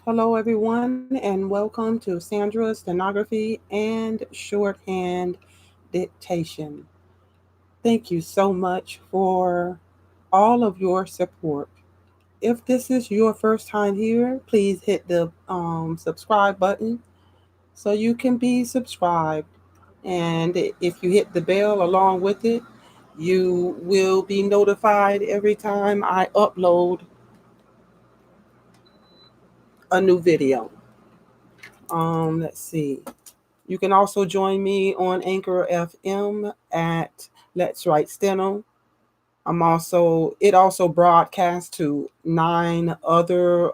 Hello, everyone, and welcome to Sandra's Stenography and Shorthand Dictation. Thank you so much for all of your support. If this is your first time here, please hit the subscribe button so you can be subscribed. And if you hit the bell along with it, you will be notified every time I upload a new video. Let's see. You can also join me on Anchor FM at Let's Write Steno. It also broadcasts to nine other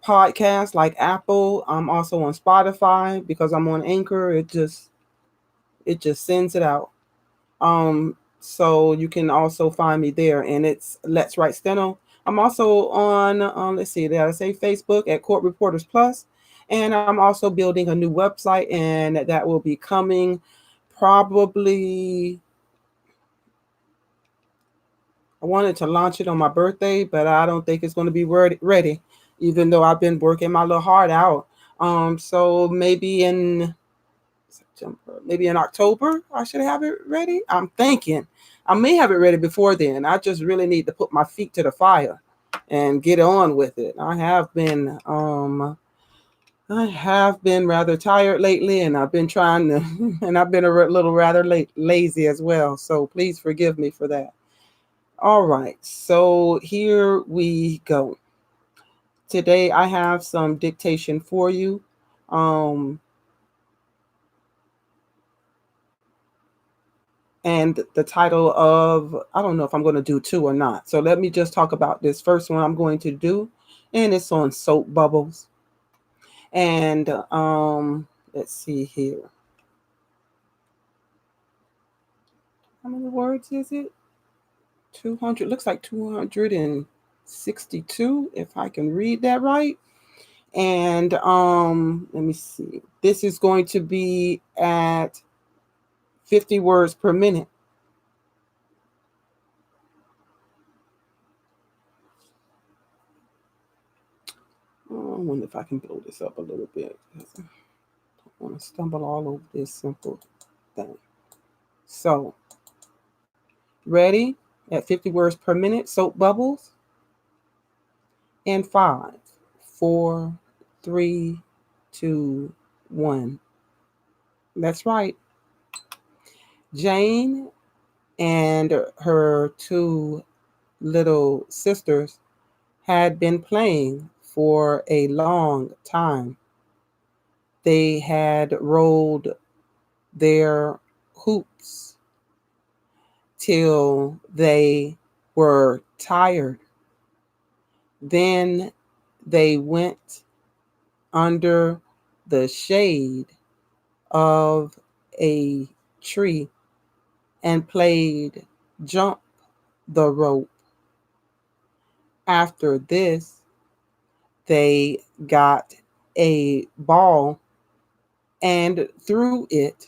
podcasts like Apple. I'm also on Spotify because I'm on Anchor. It just sends it out. Um, so you can also find me there, and it's Let's Write Steno. I'm also on, let's see, did I say Facebook at Court Reporters Plus, and I'm also building a new website, and that will be coming probably. I wanted to launch it on my birthday, but I don't think it's going to be ready, even though I've been working my little heart out. So maybe in October, I should have it ready. I'm thinking I may have it ready before then. I just really need to put my feet to the fire and get on with it. I have been rather tired lately, and I've been trying to, and I've been little rather lazy as well. So please forgive me for that. All right, so here we go. Today I have some dictation for you. Um, and the title of, I don't know if I'm going to do two or not. So let me just talk about this first one I'm going to do, and it's on soap bubbles. And let's see here. How many words is it? 200. Looks like 262, if I can read that right. And let me see. This is going to be at 50 words per minute. I wonder if I can blow this up a little bit. I don't want to stumble all over this simple thing. So, ready at 50 words per minute, soap bubbles. And five, four, three, two, one. That's right. Jane and her two little sisters had been playing for a long time. They had rolled their hoops till they were tired. Then they went under the shade of a tree and played jump the rope. After this, they got a ball and threw it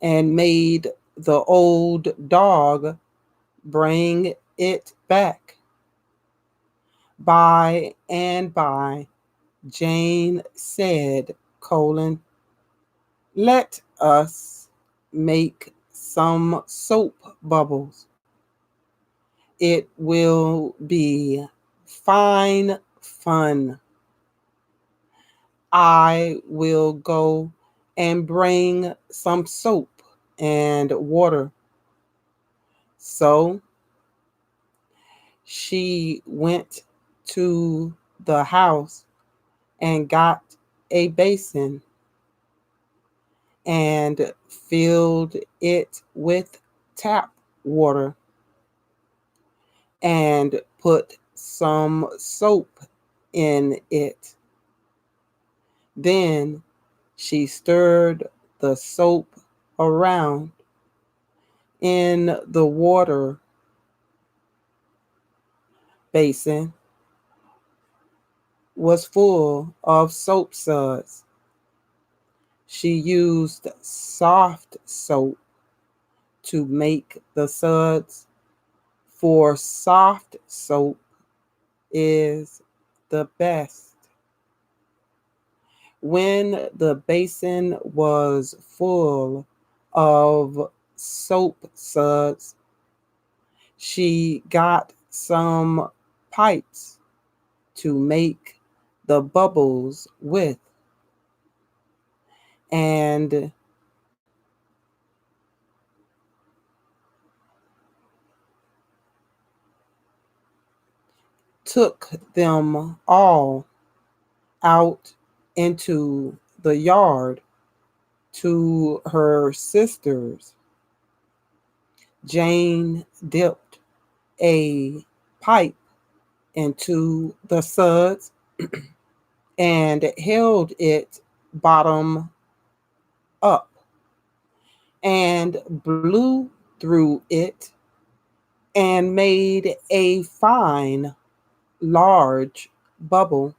and made the old dog bring it back. By and by, Jane said, let us make some soap bubbles. It will be fine fun. I will go and bring some soap and water. So she went to the house and got a basin and filled it with tap water and put some soap in it. Then she stirred the soap around in the water basin was full of soap suds. She used soft soap to make the suds. For soft soap, is the best. When the basin was full of soap suds, she got some pipes to make the bubbles with, and took them all out into the yard to her sisters. Jane dipped a pipe into the suds and held it bottom up and blew through it and made a fine large bubble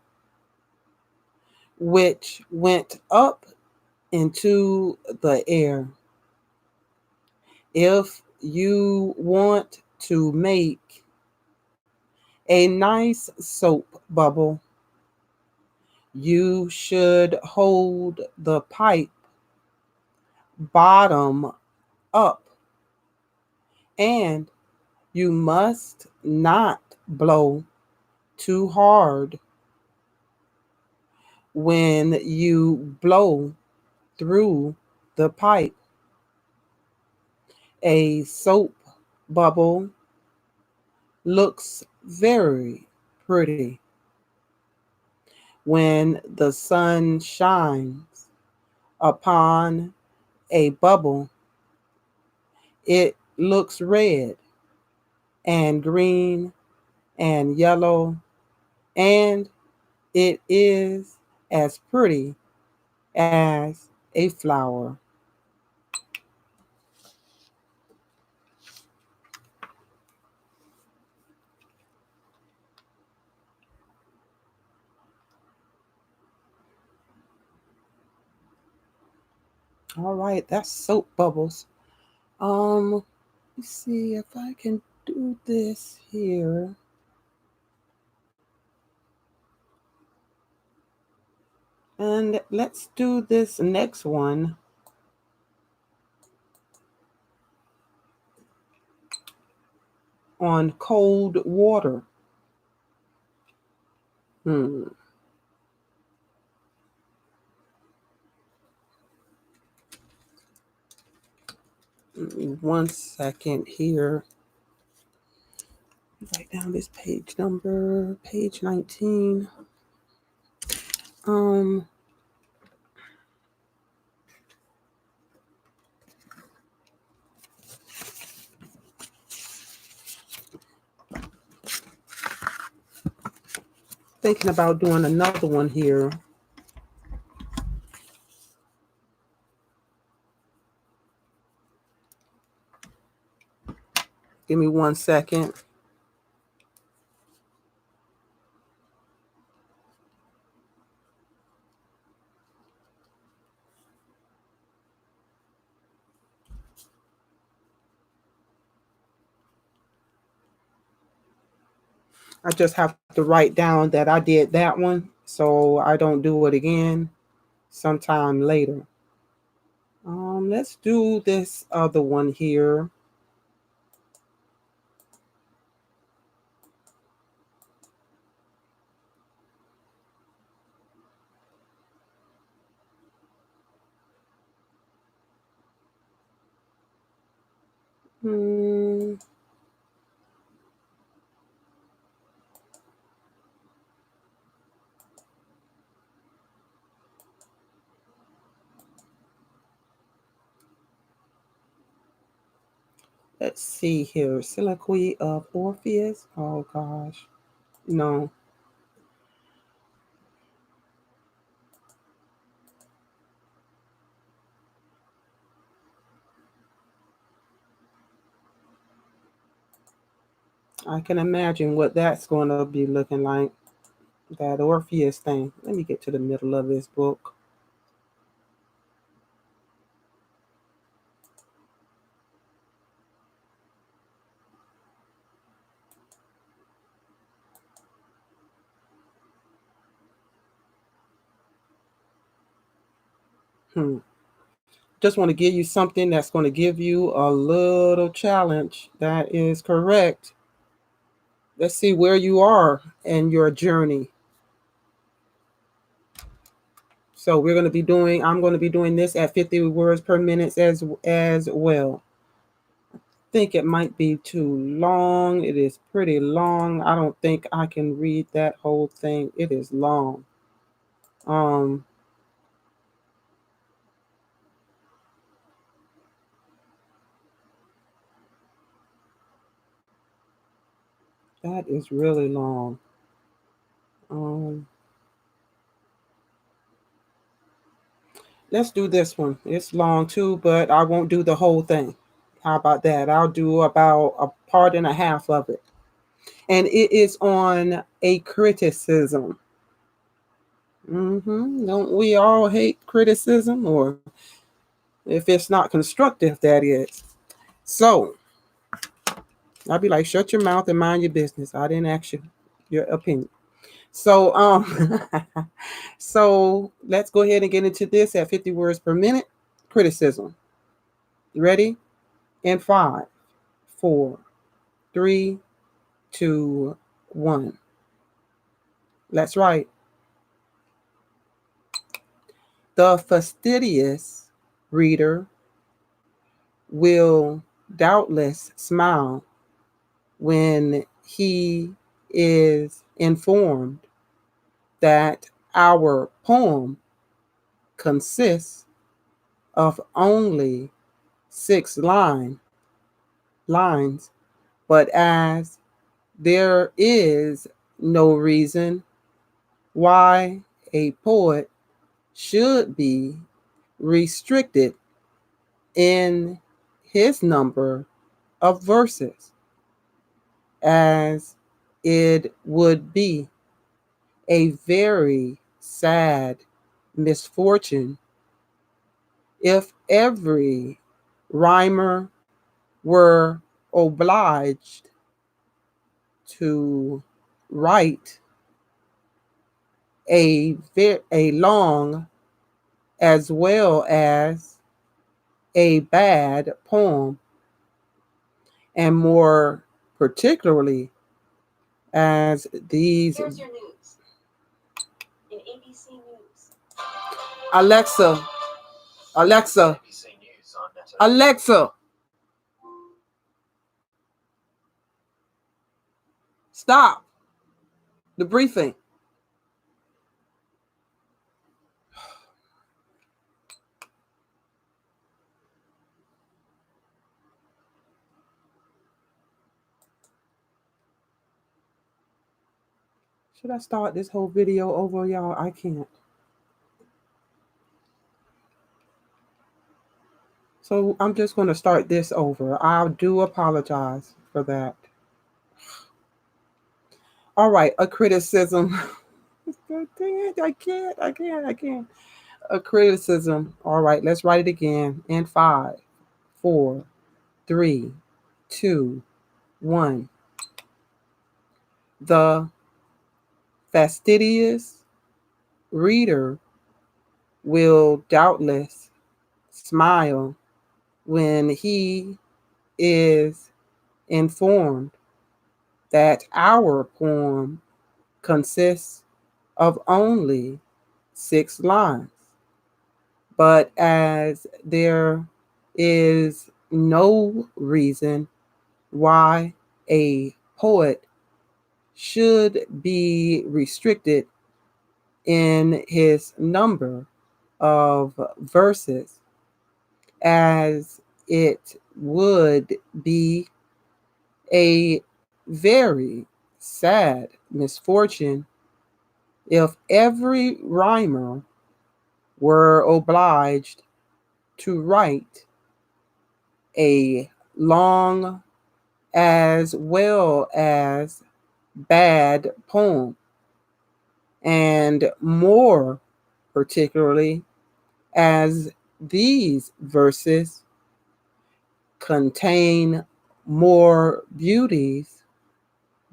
which went up into the air. If you want to make a nice soap bubble, you should hold the pipe bottom up, and you must not blow too hard. When you blow through the pipe, a soap bubble looks very pretty. When the sun shines upon a bubble, it looks red and green and yellow, and it is as pretty as a flower. All right, that's soap bubbles. Let's see if I can do this here. And let's do this next one on cold water. Hmm. 1 second here. Write down this page number, page 19. Um, Thinking about doing another one here. Give me 1 second. I just have to write down that I did that one so I don't do it again sometime later. Let's do this other one here. Hmm. Let's see here. Soliloquy of Orpheus. Oh gosh. No, I can imagine what that's going to be looking like. That Orpheus thing. Let me get to the middle of this book. Hmm. Just want to give you something that's going to give you a little challenge. That is correct. Let's see where you are in your journey. So I'm going to be doing this at 50 words per minute as well. Think it might be too long. It is pretty long. I don't think I can read that whole thing. It is long. Um that is really long. Um let's do this one. It's long too, but I won't do the whole thing. How about that? I'll do about a part and a half of it. And it is on a criticism. Don't we all hate criticism? Or if it's not constructive, that is. So I'll be like, shut your mouth and mind your business. I didn't ask you your opinion. So so let's go ahead and get into this at 50 words per minute. Criticism. Ready? In 5, 4, 3, 2, 1. Let's write. The fastidious reader will doubtless smile when he is informed that our poem consists of only 6 lines, but as there is no reason why a poet should be restricted in his number of verses, as it would be a very sad misfortune if every rhymer were obliged to write a long as well as a bad poem, and more particularly as these. Here's your news. In ABC News. Alexa, Alexa, Alexa, stop the briefing. Should I start this whole video over, y'all? I can't. So I'm just going to start this over. I do apologize for that. All right, a criticism. I can't. A criticism. All right, let's write it again. In 5, 4, 3, 2, 1. The fastidious reader will doubtless smile when he is informed that our poem consists of only 6 lines. But as there is no reason why a poet should be restricted in his number of verses, as it would be a very sad misfortune if every rhymer were obliged to write a long as well as bad poem, and more particularly as these verses contain more beauties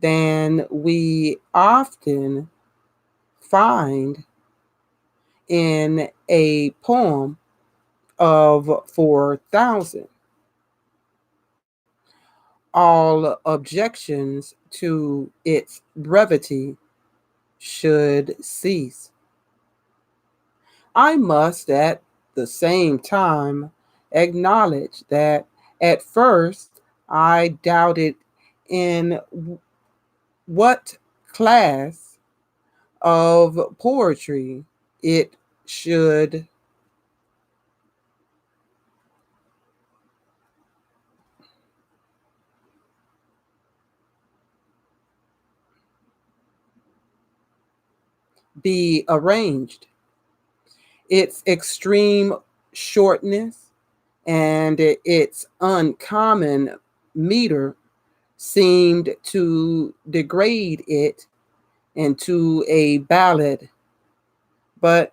than we often find in a poem of 4,000. All objections to its brevity should cease. I must at the same time acknowledge that at first I doubted in what class of poetry it should be arranged. Its extreme shortness and its uncommon meter seemed to degrade it into a ballad, but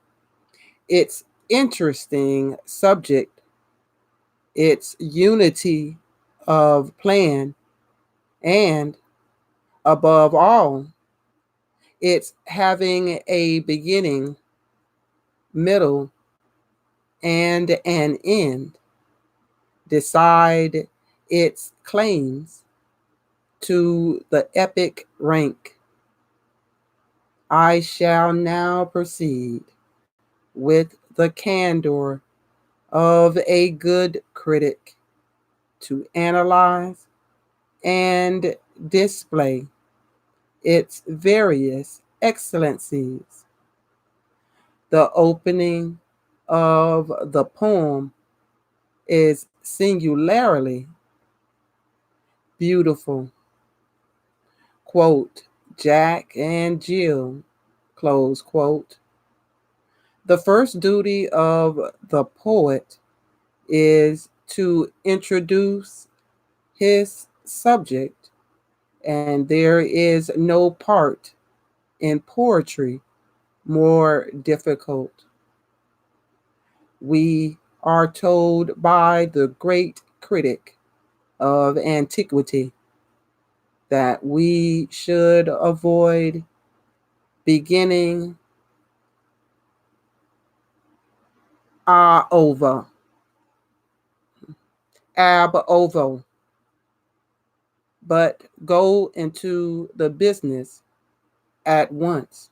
its interesting subject, its unity of plan, and above all, its having a beginning, middle, and an end, decide its claims to the epic rank. I shall now proceed with the candor of a good critic to analyze and display its various excellencies. The opening of the poem is singularly beautiful. Quote, Jack and Jill, close quote. The first duty of the poet is to introduce his subject, and there is no part in poetry more difficult. We are told by the great critic of antiquity that we should avoid beginning over, ab ovo, but go into the business at once.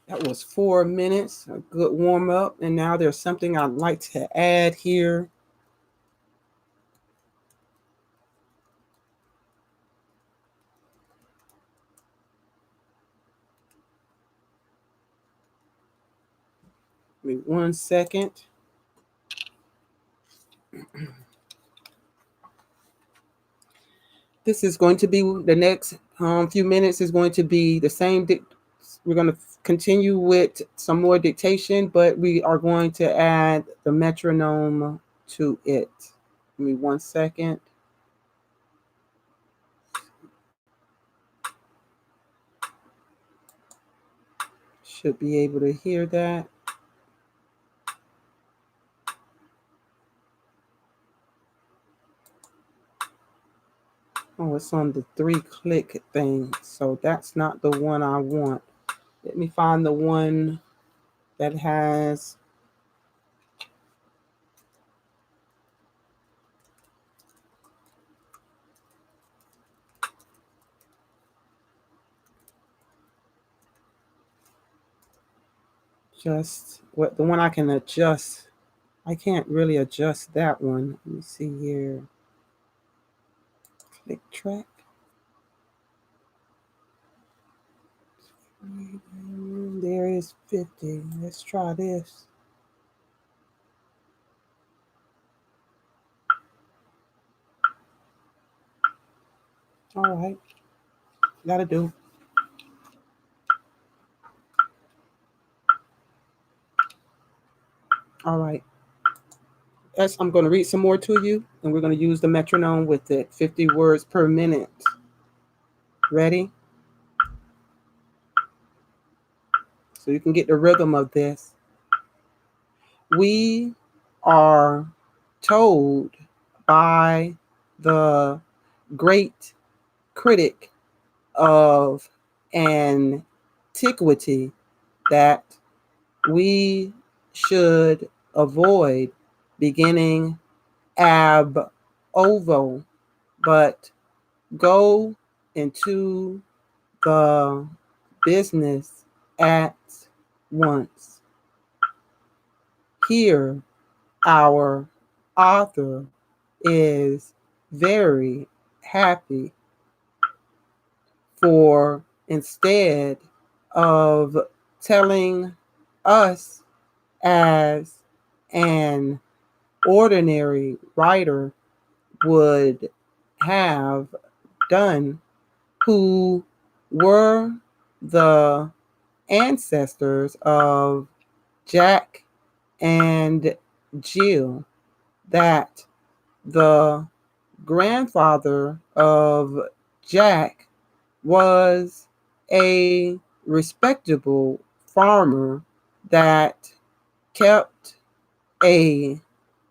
That was 4 minutes, a good warm up. And now there's something I'd like to add here. Give me 1 second. This is going to be the next few minutes is going to be the same. We're going to continue with some more dictation, but we are going to add the metronome to it. Give me 1 second. Should be able to hear that. Oh, it's on the 3-click thing. So that's not the one I want. Let me find the one that has just what the one I can adjust. I can't really adjust that one. Let me see here. Click track. There is 50. Let's try this. All right. Gotta do. All right. I'm going to read some more to you, and we're going to use the metronome with it. 50 words per minute. Ready? So you can get the rhythm of this. We are told by the great critic of antiquity that we should avoid beginning ab ovo, but go into the business at once. Here, our author is very happy, for instead of telling us as an ordinary writer would have done, who were the ancestors of Jack and Jill, that the grandfather of Jack was a respectable farmer that kept a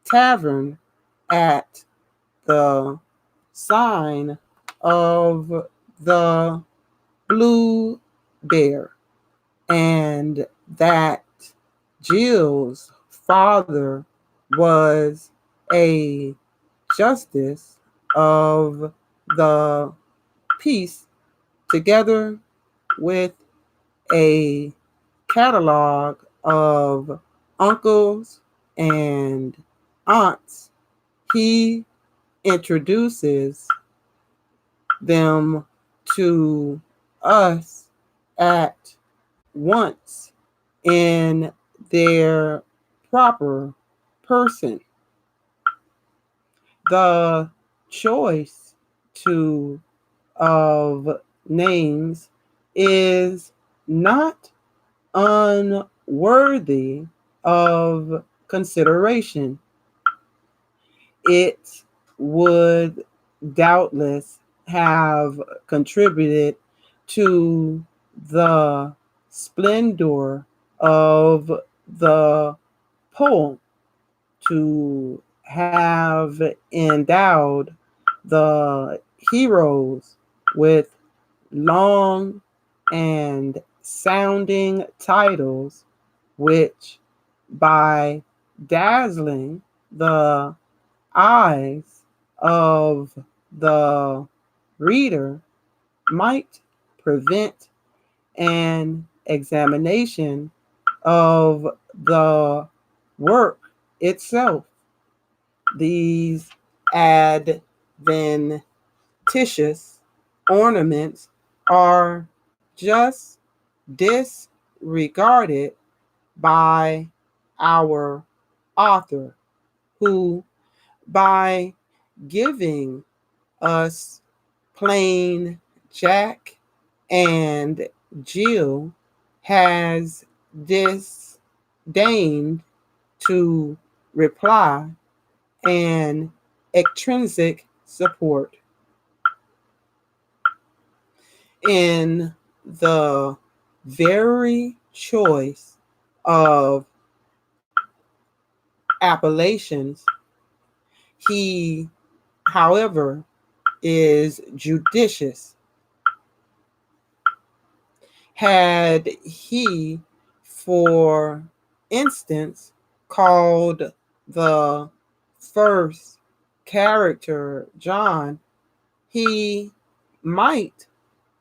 tavern at the sign of the Blue Bear, and that Jill's father was a justice of the peace, together with a catalog of uncles and aunts. He introduces them to us at once in their proper person. The choice to of names is not unworthy of consideration. It would doubtless have contributed to the splendor of the poem to have endowed the heroes with long and sounding titles, which, by dazzling the eyes of the reader, might prevent an examination of the work itself. These adventitious ornaments are just disregarded by our author, who, by giving us plain Jack and Jill, has disdained to reply an extrinsic support. In the very choice of appellations, he, however, is judicious. Had he, for instance, called the first character John, he might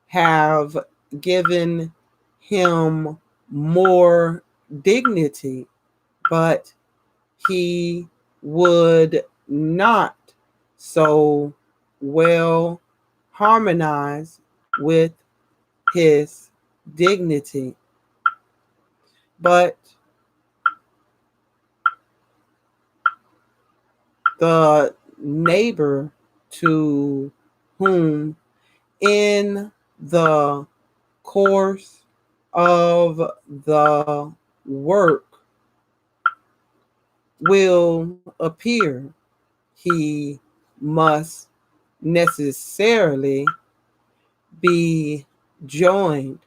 have given him more dignity, but he would not so well harmonize with his dignity. But the neighbor to whom, in the course of the work, will appear, he must necessarily be joined.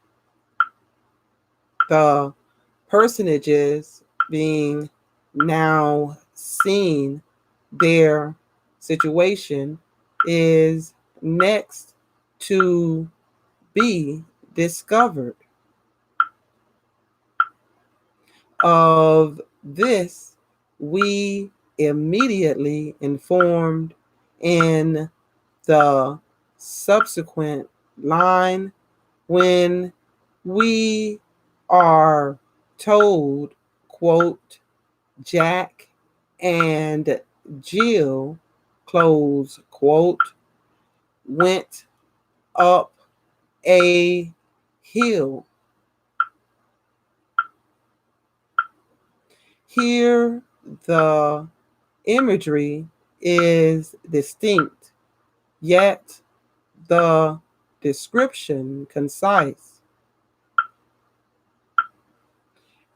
The personages being now seen, their situation is next to be discovered. of this, we immediately informed in the subsequent line when we are told, quote, Jack and Jill, close quote, went up a hill. Here, the imagery is distinct, yet the description concise.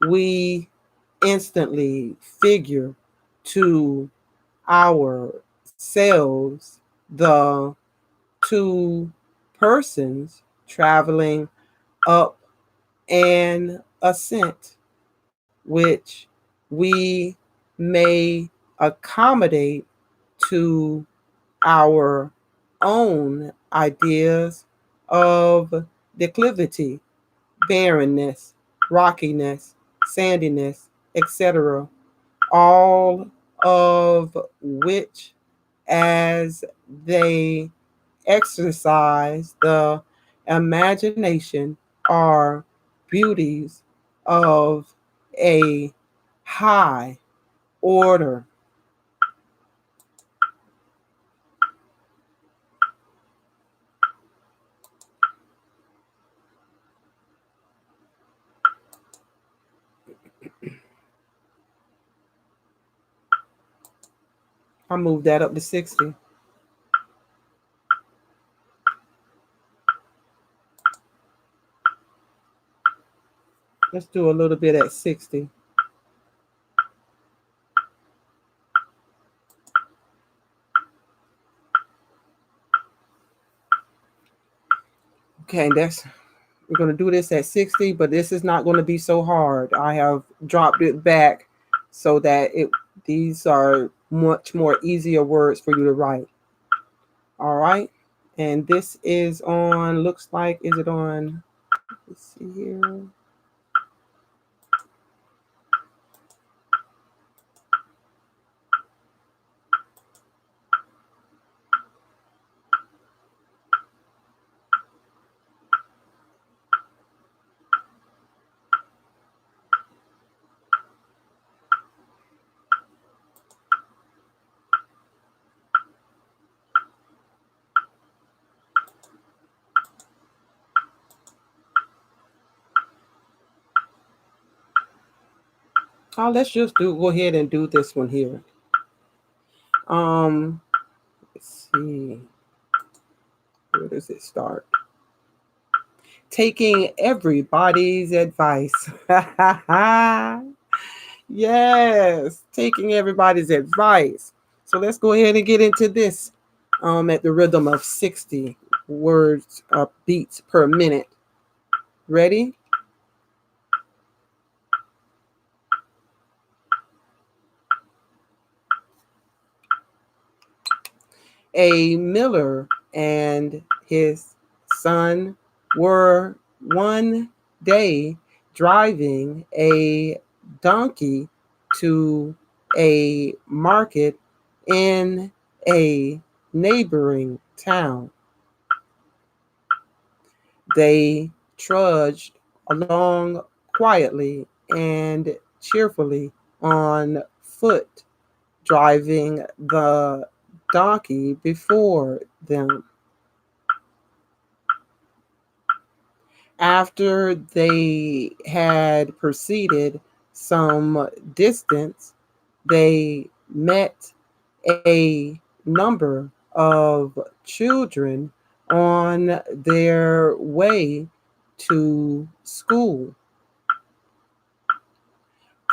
We instantly figure to ourselves the two persons traveling up an ascent, which we may accommodate to our own ideas of declivity, barrenness, rockiness, sandiness, etc., all of which, as they exercise the imagination, are beauties of a high order. I moved that up to 60. Let's do a little bit at 60. Okay, we're going to do this at 60, but this is not going to be so hard. I have dropped it back so that these are much more easier words for you to write. All right. And this is on, looks like, is it on, let's see here. Oh, let's just go ahead and do this one here. Let's see. Where does it start? Taking everybody's advice. Yes, taking everybody's advice. So let's go ahead and get into this at the rhythm of 60 words, beats per minute. Ready? A miller and his son were one day driving a donkey to a market in a neighboring town. They trudged along quietly and cheerfully on foot, driving the donkey before them. After they had proceeded some distance, they met a number of children on their way to school.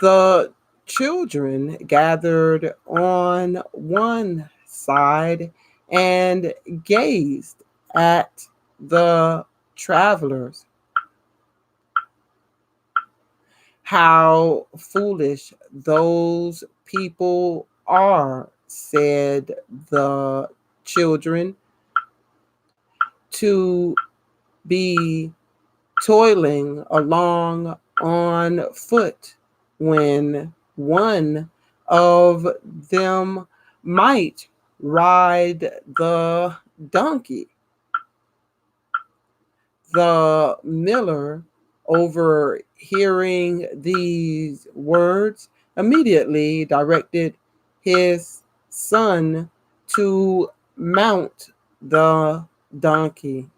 The children gathered on one side and gazed at the travelers. How foolish those people are, said the children, to be toiling along on foot when one of them might ride the donkey. The miller, overhearing these words, immediately directed his son to mount the donkey.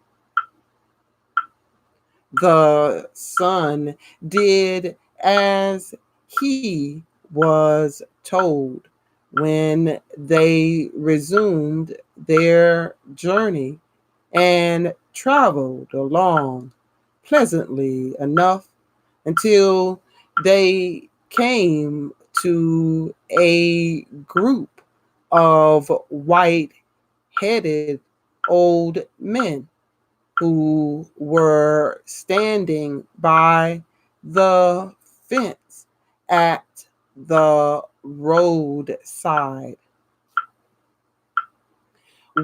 The son did as he was told. When they resumed their journey and traveled along pleasantly enough until they came to a group of white headed old men who were standing by the fence at the roadside.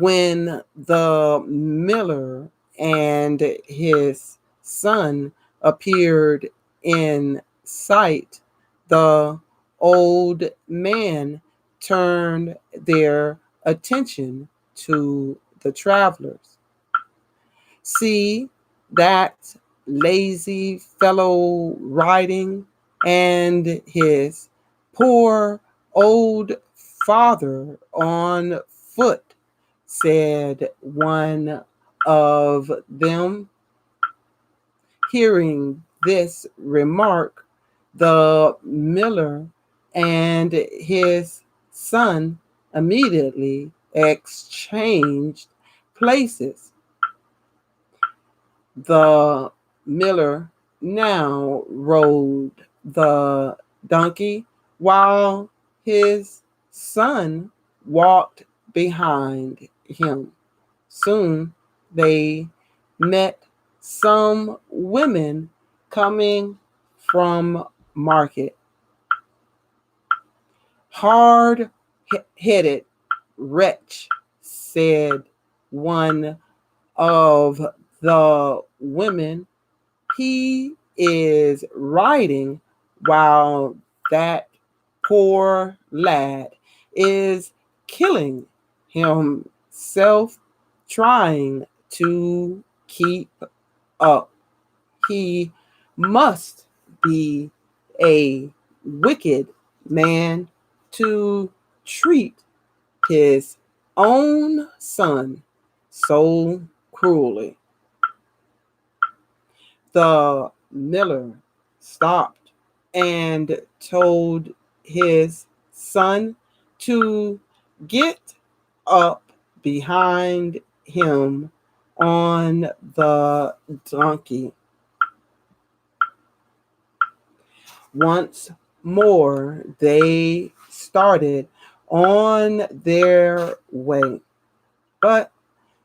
When the miller and his son appeared in sight, the old man turned their attention to the travelers. See that lazy fellow riding, and his poor old father on foot, said one of them. Hearing this remark, the miller and his son immediately exchanged places. The miller now rode the donkey while his son walked behind him. Soon they met some women coming from market. Hard headed wretch, said one of the women. He is riding while that poor lad is killing himself trying to keep up. He must be a wicked man to treat his own son so cruelly. The miller stopped and told his son to get up behind him on the donkey. Once more, they started on their way, but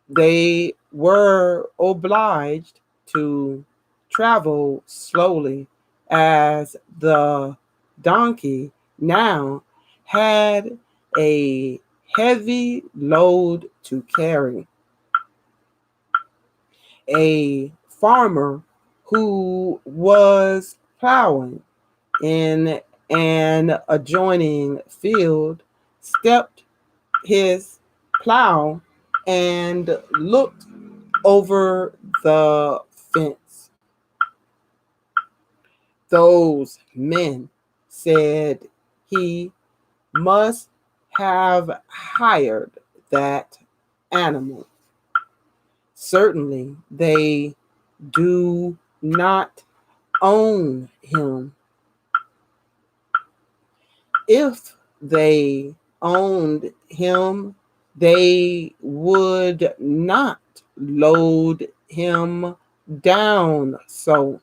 they were obliged to travel slowly as the donkey now had a heavy load to carry. A farmer who was plowing in an adjoining field stepped his plow and looked over the fence. Those men, said he, must have hired that animal. Certainly they do not own him. If they owned him, they would not load him down so.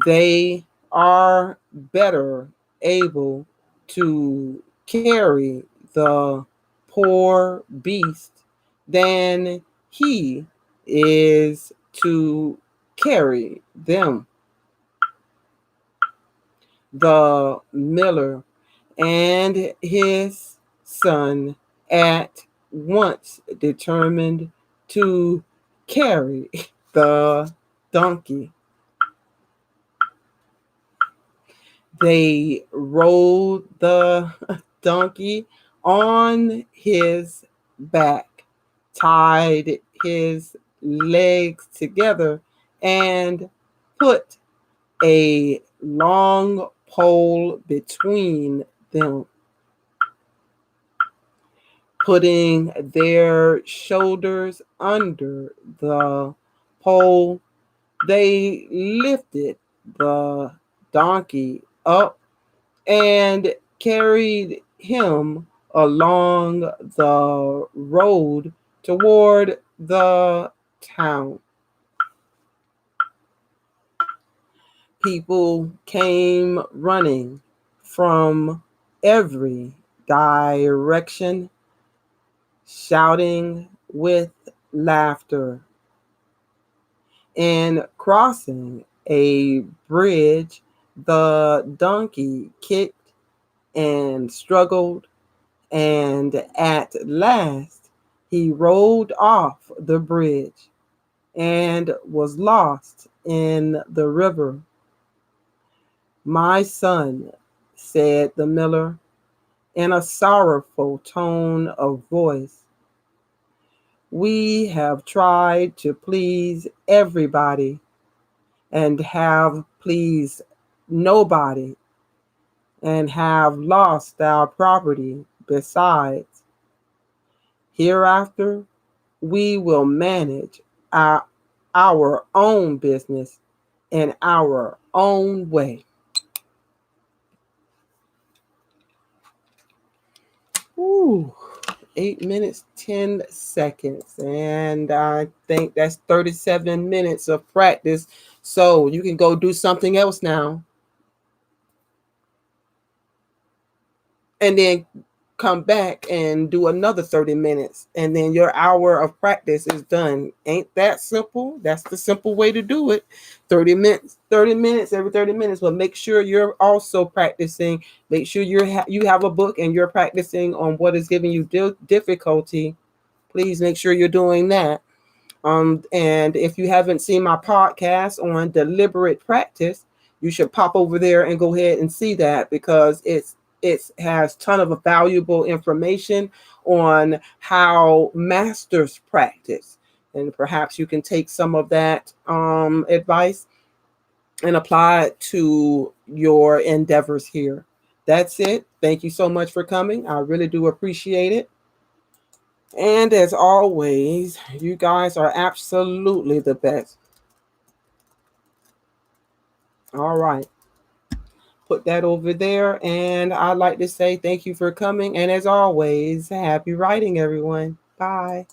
They are better able to carry the poor beast than he is to carry them. The miller and his son at once determined to carry the donkey. They rode the donkey on his back, tied his legs together, and put a long pole between them, putting their shoulders under the pole. They lifted the donkey up and carried him along the road toward the town. People came running from every direction, shouting with laughter, and crossing a bridge. The donkey kicked and struggled, and at last he rolled off the bridge and was lost in the river. "My son," said the miller in a sorrowful tone of voice, "we have tried to please everybody and have pleased nobody, and have lost our property besides. Hereafter we will manage our, our own business in our own way." Ooh, 8 minutes, 10 seconds. And I think that's 37 minutes of practice. So you can go do something else now. And then come back and do another 30 minutes. And then your hour of practice is done. Ain't that simple? That's the simple way to do it. 30 minutes every 30 minutes. But make sure you're also practicing. Make sure you have a book and you're practicing on what is giving you difficulty. Please make sure you're doing that. And if you haven't seen my podcast on deliberate practice, you should pop over there and go ahead and see that, because it has a ton of valuable information on how masters practice. And perhaps you can take some of that advice and apply it to your endeavors here. That's it. Thank you so much for coming. I really do appreciate it. And as always, you guys are absolutely the best. All right. Put that over there. And I'd like to say thank you for coming. And as always, happy writing, everyone. Bye.